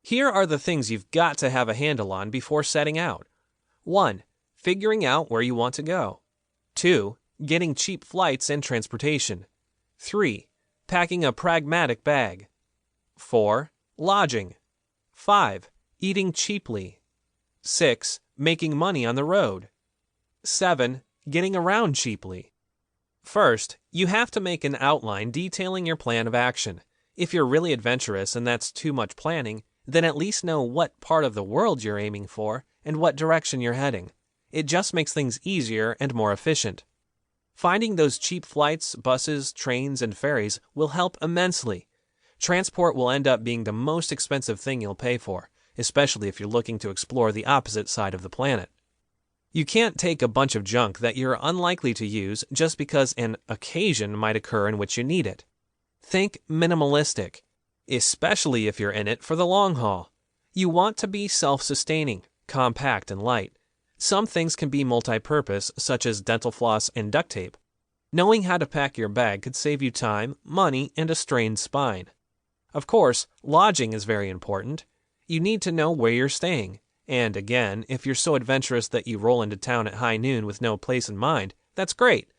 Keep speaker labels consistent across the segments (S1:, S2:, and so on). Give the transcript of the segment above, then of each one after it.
S1: Here are the things you've got to have a handle on before setting out. 1. Figuring out where you want to go. 2. Getting cheap flights and transportation. 3. Packing a pragmatic bag. 4. Lodging. 5. Eating cheaply. 6. Making money on the road. 7. Getting around cheaply. First, you have to make an outline detailing your plan of action. If you're really adventurous and that's too much planning, then at least know what part of the world you're aiming for and what direction you're heading. It just makes things easier and more efficient. Finding those cheap flights, buses, trains, and ferries will help immensely. Transport will end up being the most expensive thing you'll pay for, especially if you're looking to explore the opposite side of the planet. You can't take a bunch of junk that you're unlikely to use just because an occasion might occur in which you need it. Think minimalistic, especially if you're in it for the long haul. You want to be self-sustaining, compact, and light. Some things can be multi-purpose, such as dental floss and duct tape. Knowing how to pack your bag could save you time, money, and a strained spine. Of course, lodging is very important. You need to know where you're staying. And again, if you're so adventurous that you roll into town at high noon with no place in mind, that's great.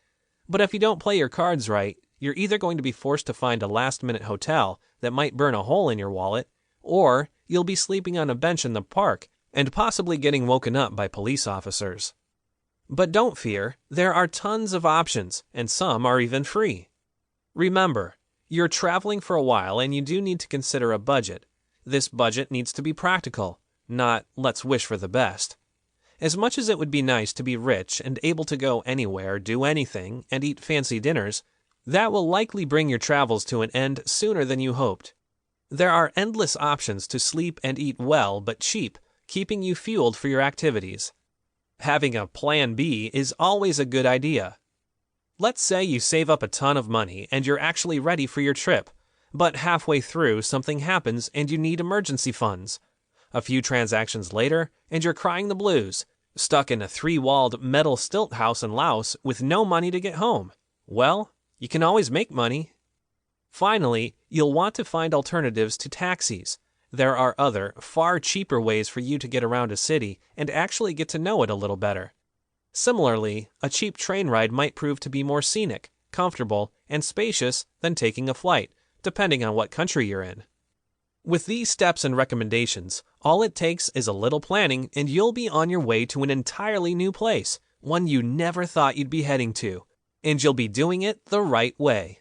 S1: But if you don't play your cards right, you're either going to be forced to find a last-minute hotel that might burn a hole in your wallet, or you'll be sleeping on a bench in the park and possibly getting woken up by police officers. But don't fear, there are tons of options, and some are even free. Remember, you're traveling for a while and you do need to consider a budget. This budget needs to be practical, not let's wish for the best. As much as it would be nice to be rich and able to go anywhere, do anything, and eat fancy dinners, that will likely bring your travels to an end sooner than you hoped. There are endless options to sleep and eat well but cheap, keeping you fueled for your activities. Having a plan B is always a good idea. Let's say you save up a ton of money and you're actually ready for your trip, but halfway through something happens and you need emergency funds. A few transactions later, and you're crying the blues, stuck in a 3-walled metal stilt house in Laos with no money to get home. Well, you can always make money. Finally, you'll want to find alternatives to taxis. There are other, far cheaper ways for you to get around a city and actually get to know it a little better. Similarly, a cheap train ride might prove to be more scenic, comfortable, and spacious than taking a flight, depending on what country you're in. With these steps and recommendations, all it takes is a little planning and you'll be on your way to an entirely new place, one you never thought you'd be heading to, and you'll be doing it the right way.